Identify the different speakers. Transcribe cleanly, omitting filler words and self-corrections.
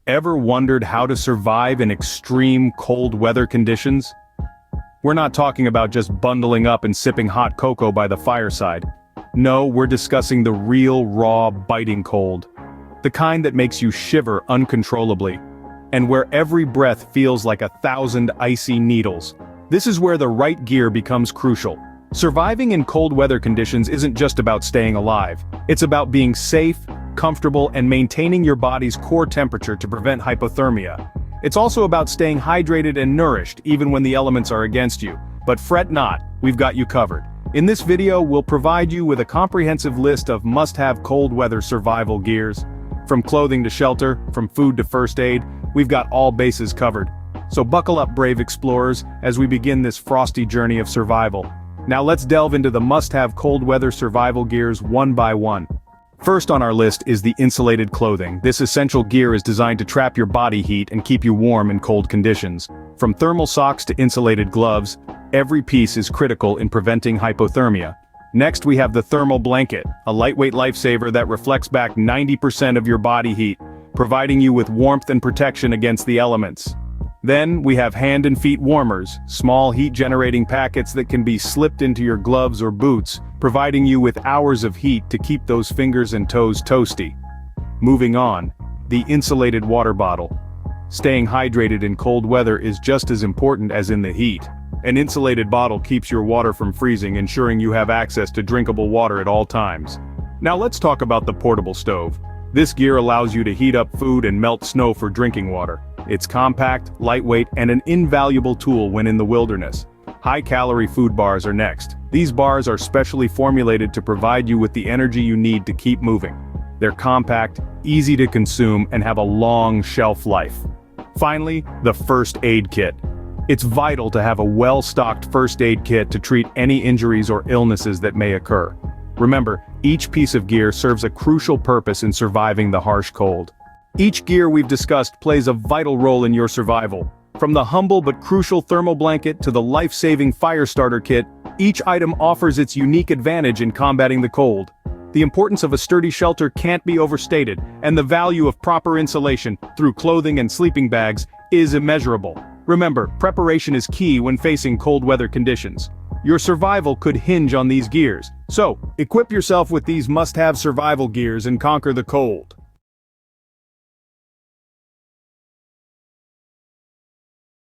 Speaker 1: Ever wondered how to survive in extreme cold weather conditions? We're not talking about just bundling up and sipping hot cocoa by the fireside. No, we're discussing the real, raw, biting cold. The kind that makes you shiver uncontrollably. And where every breath feels like 1,000 icy needles. This is where the right gear becomes crucial. Surviving in cold weather conditions isn't just about staying alive. It's about being safe, comfortable, and maintaining your body's core temperature to prevent hypothermia. It's also about staying hydrated and nourished even when the elements are against you. But fret not, we've got you covered. In this video, we'll provide you with a comprehensive list of must-have cold weather survival gears. From clothing to shelter, from food to first aid, we've got all bases covered. So buckle up, brave explorers, as we begin this frosty journey of survival. Now let's delve into the must-have cold weather survival gears one by one. First on our list is the insulated clothing. This essential gear is designed to trap your body heat and keep you warm in cold conditions. From thermal socks to insulated gloves, every piece is critical in preventing hypothermia. Next we have the thermal blanket, a lightweight lifesaver that reflects back 90% of your body heat, providing you with warmth and protection against the elements. Then we have hand and feet warmers, small heat-generating packets that can be slipped into your gloves or boots, providing you with hours of heat to keep those fingers and toes toasty. Moving on, the insulated water bottle. Staying hydrated in cold weather is just as important as in the heat. An insulated bottle keeps your water from freezing, ensuring you have access to drinkable water at all times. Now let's talk about the portable stove. This gear allows you to heat up food and melt snow for drinking water. It's compact, lightweight, and an invaluable tool when in the wilderness. High-calorie food bars are next. These bars are specially formulated to provide you with the energy you need to keep moving. They're compact, easy to consume, and have a long shelf life. Finally, the first aid kit. It's vital to have a well-stocked first aid kit to treat any injuries or illnesses that may occur. Remember, each piece of gear serves a crucial purpose in surviving the harsh cold. Each gear we've discussed plays a vital role in your survival. From the humble but crucial thermal blanket to the life-saving fire starter kit, each item offers its unique advantage in combating the cold. The importance of a sturdy shelter can't be overstated, and the value of proper insulation, through clothing and sleeping bags, is immeasurable. Remember, preparation is key when facing cold weather conditions. Your survival could hinge on these gears. So, equip yourself with these must-have survival gears and conquer the cold.